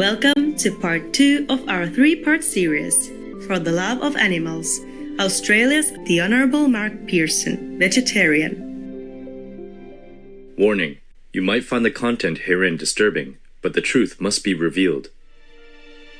Welcome to part 2 of our 3-part series, For the Love of Animals, Australia's The Honorable Mark Pearson, vegetarian. Warning: you might find the content herein disturbing, but the truth must be revealed.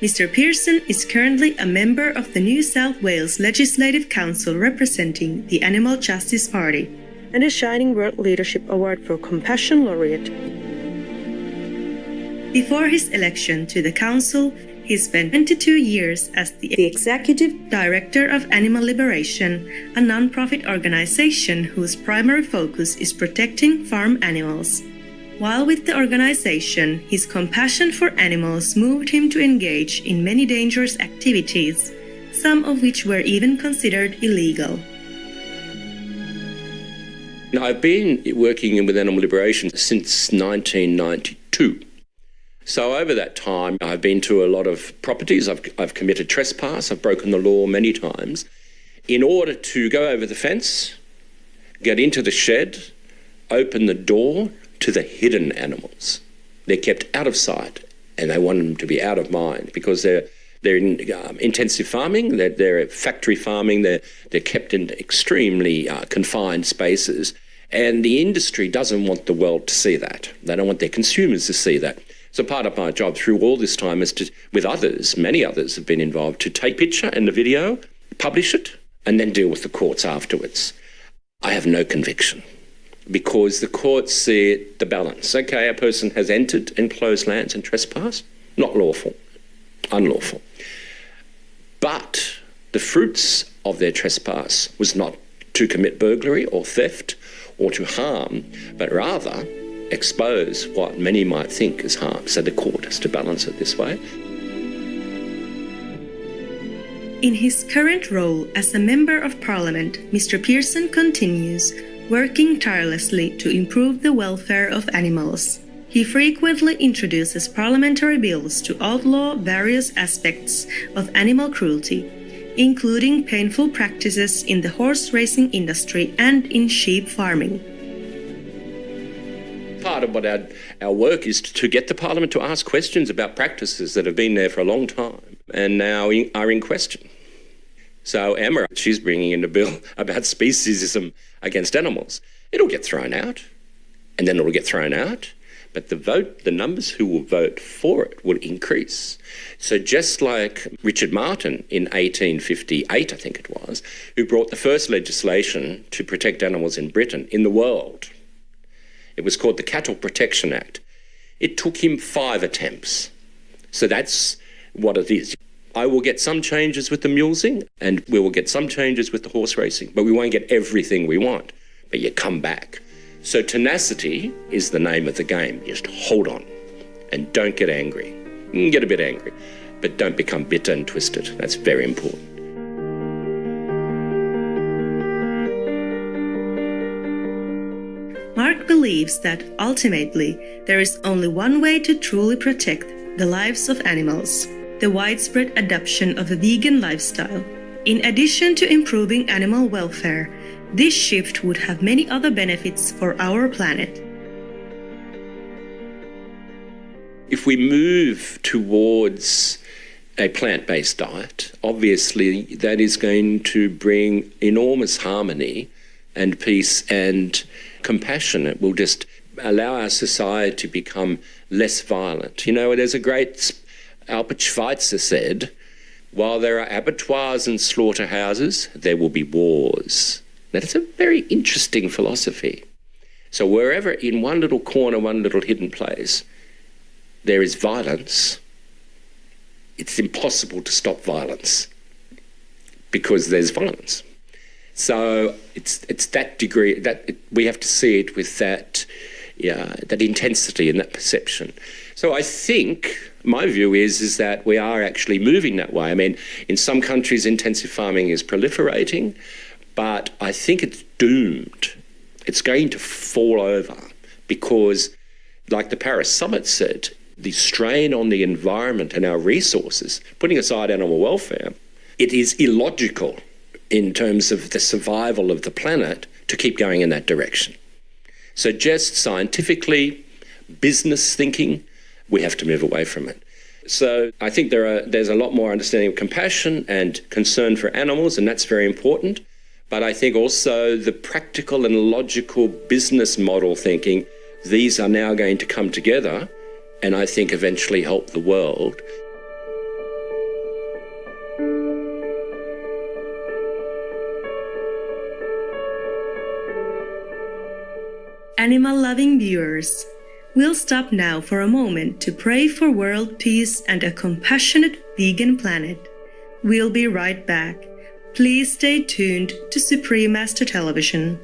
Mr. Pearson is currently a member of the New South Wales Legislative Council representing the Animal Justice Party and a Shining World Leadership Award for Compassion Laureate. Before his election to the council, he spent 22 years as the executive director of Animal Liberation, a non-profit organization whose primary focus is protecting farm animals. While with the organization, his compassion for animals moved him to engage in many dangerous activities, some of which were even considered illegal. I've been working with Animal Liberation since 1992. So over that time, I've been to a lot of properties. I've committed trespass. I've broken the law many times. In order to go over the fence, get into the shed, open the door to the hidden animals. They're kept out of sight, and they want them to be out of mind because they're in intensive farming, they're factory farming, they're kept in extremely confined spaces, and the industry doesn't want the world to see that. They don't want their consumers to see that. So part of my job through all this time is to, with others, many others have been involved, to take picture and the video, publish it, and then deal with the courts afterwards. I have no conviction because the courts see the balance. Okay, a person has entered enclosed lands and trespassed, not lawful, unlawful. But the fruits of their trespass was not to commit burglary or theft or to harm, but rather expose what many might think is harm. So the court has to balance it this way. In his current role as a Member of Parliament, Mr. Pearson continues working tirelessly to improve the welfare of animals. He frequently introduces parliamentary bills to outlaw various aspects of animal cruelty, including painful practices in the horse racing industry and in sheep farming. Part of what our work is to get the Parliament to ask questions about practices that have been there for a long time and now are in question. So Emma, she's bringing in a bill about speciesism against animals. It'll get thrown out, and then it'll get thrown out, but the numbers who will vote for it will increase. So just like Richard Martin in 1858, I think it was, who brought the first legislation to protect animals in Britain, in the world. It was called the Cattle Protection Act. It took him 5 attempts. So that's what it is. I will get some changes with the mulesing and we will get some changes with the horse racing, but we won't get everything we want. But you come back. So tenacity is the name of the game. Just hold on and don't get angry. You can get a bit angry, but don't become bitter and twisted. That's very important. Mark believes that ultimately there is only one way to truly protect the lives of animals: the widespread adoption of a vegan lifestyle. In addition to improving animal welfare, this shift would have many other benefits for our planet. If we move towards a plant-based diet, obviously that is going to bring enormous harmony and peace and compassion. It will just allow our society to become less violent. You know, there's a great Albert Schweitzer said, while there are abattoirs and slaughterhouses, there will be wars. That's a very interesting philosophy. So wherever in one little corner, one little hidden place, there is violence, it's impossible to stop violence because there's violence. So it's that degree that we have to see it with that intensity and that perception. So I think my view is that we are actually moving that way. I mean, in some countries, intensive farming is proliferating, but I think it's doomed. It's going to fall over because, like the Paris Summit said, the strain on the environment and our resources, putting aside animal welfare, it is illogical in terms of the survival of the planet to keep going in that direction. So just scientifically, business thinking, we have to move away from it. So I think there's a lot more understanding of compassion and concern for animals, and that's very important. But I think also the practical and logical business model thinking, these are now going to come together and I think eventually help the world. Animal-loving viewers, we'll stop now for a moment to pray for world peace and a compassionate vegan planet. We'll be right back. Please stay tuned to Supreme Master Television.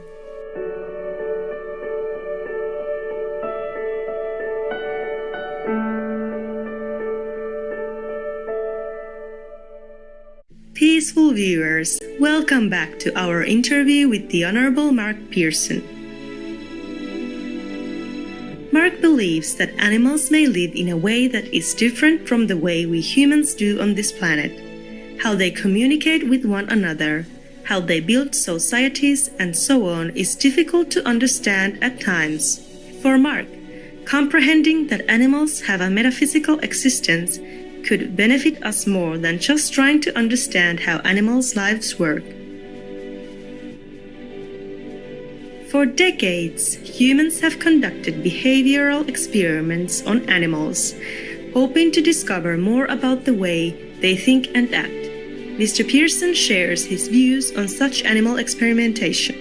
Peaceful viewers, welcome back to our interview with the Honorable Mark Pearson. Mark believes that animals may live in a way that is different from the way we humans do on this planet. How they communicate with one another, how they build societies, and so on is difficult to understand at times. For Mark, comprehending that animals have a metaphysical existence could benefit us more than just trying to understand how animals' lives work. For decades, humans have conducted behavioral experiments on animals, hoping to discover more about the way they think and act. Mr. Pearson shares his views on such animal experimentation.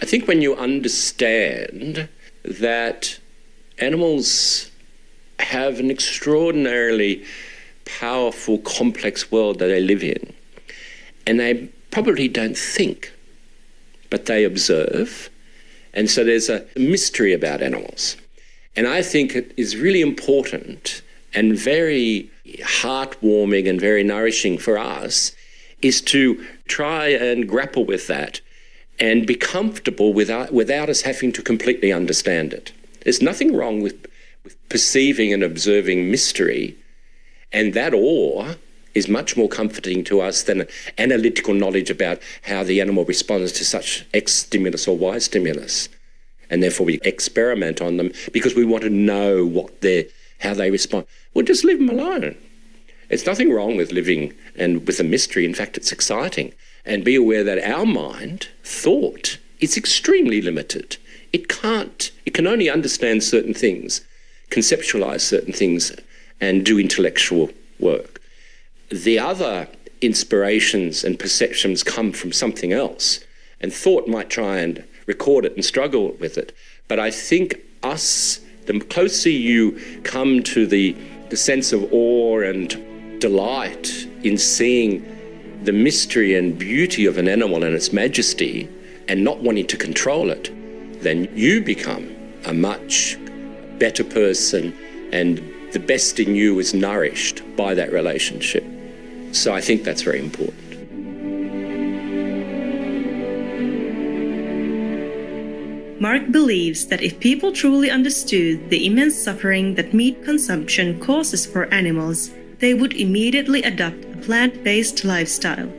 I think when you understand that animals have an extraordinarily powerful, complex world that they live in, and they probably don't think, but they observe. And so there's a mystery about animals. And I think it is really important and very heartwarming and very nourishing for us is to try and grapple with that and be comfortable without us having to completely understand it. There's nothing wrong with perceiving and observing mystery, and that awe is much more comforting to us than analytical knowledge about how the animal responds to such X stimulus or Y stimulus. And therefore we experiment on them because we want to know how they respond. Well, just leave them alone. There's nothing wrong with living and with a mystery. In fact, it's exciting. And be aware that our mind, thought, is extremely limited. It can only understand certain things, conceptualize certain things, and do intellectual work. The other inspirations and perceptions come from something else, and thought might try and record it and struggle with it. But I think the closer you come to the sense of awe and delight in seeing the mystery and beauty of an animal and its majesty and not wanting to control it, then you become a much better person, and the best in you is nourished by that relationship. So I think that's very important. Mark believes that if people truly understood the immense suffering that meat consumption causes for animals, they would immediately adopt a plant-based lifestyle.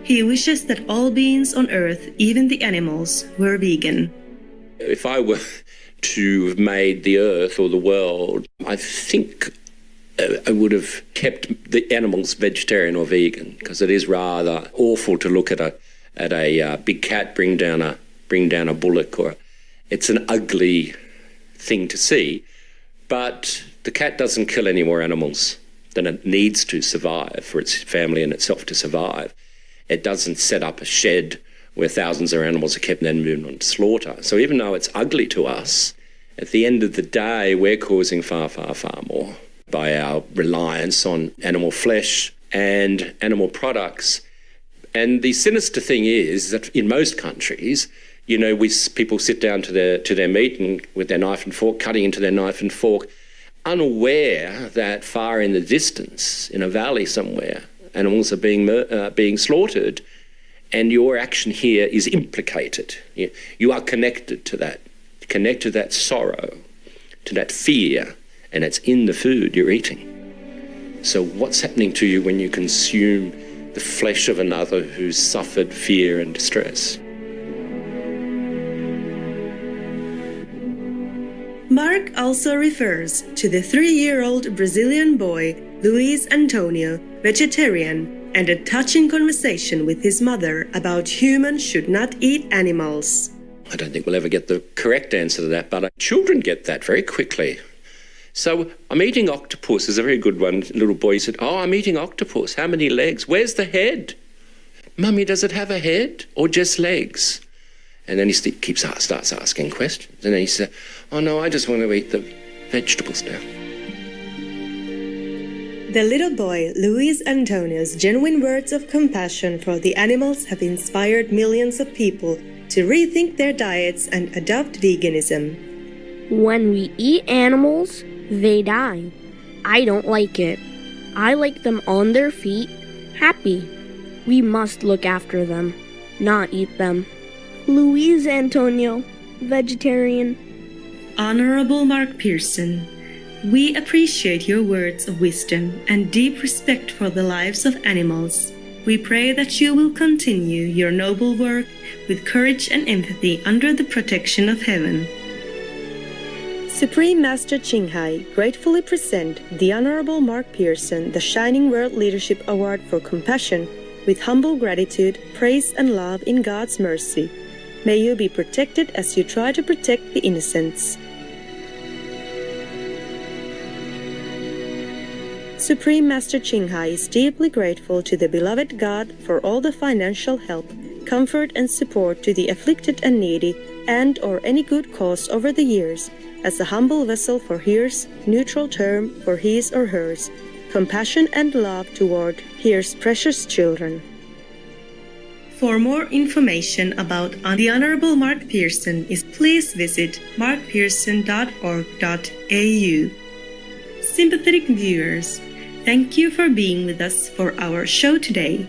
He wishes that all beings on Earth, even the animals, were vegan. If I were to have made the Earth or the world, I think I would have kept the animals vegetarian or vegan, because it is rather awful to look at a big cat bring down a bullock, or it's an ugly thing to see. But the cat doesn't kill any more animals than it needs to survive, for its family and itself to survive. It doesn't set up a shed where thousands of animals are kept and then moved on to slaughter. So even though it's ugly to us, at the end of the day, we're causing far, far, far more by our reliance on animal flesh and animal products. And the sinister thing is that in most countries, people sit down to their meat and with their knife and fork, cutting into their knife and fork, unaware that far in the distance, in a valley somewhere, animals are being slaughtered, and your action here is implicated. You are connected to that sorrow, to that fear, and it's in the food you're eating. So what's happening to you when you consume the flesh of another who's suffered fear and distress? Mark also refers to the 3-year-old Brazilian boy, Luis Antonio, vegetarian, and a touching conversation with his mother about humans should not eat animals. I don't think we'll ever get the correct answer to that, but children get that very quickly. So, I'm eating octopus is a very good one. Little boy said, "Oh, I'm eating octopus. How many legs? Where's the head? Mummy, does it have a head or just legs?" And then he starts asking questions. And then he said, "Oh no, I just want to eat the vegetables now." The little boy, Luis Antonio's genuine words of compassion for the animals have inspired millions of people to rethink their diets and adopt veganism. When we eat animals, they die. I don't like it. I like them on their feet, happy. We must look after them, not eat them. Luis Antonio, vegetarian. Honorable Mark Pearson, we appreciate your words of wisdom and deep respect for the lives of animals. We pray that you will continue your noble work with courage and empathy under the protection of heaven. Supreme Master Ching Hai gratefully present the Honorable Mark Pearson the Shining World Leadership Award for Compassion with humble gratitude, praise and love in God's mercy. May you be protected as you try to protect the innocents. Supreme Master Ching Hai is deeply grateful to the beloved God for all the financial help, comfort and support to the afflicted and needy and or any good cause over the years, as a humble vessel for his neutral term for his or hers, compassion and love toward his precious children. For more information about the Honorable Mark Pearson, please visit markpearson.org.au. Sympathetic viewers, thank you for being with us for our show today.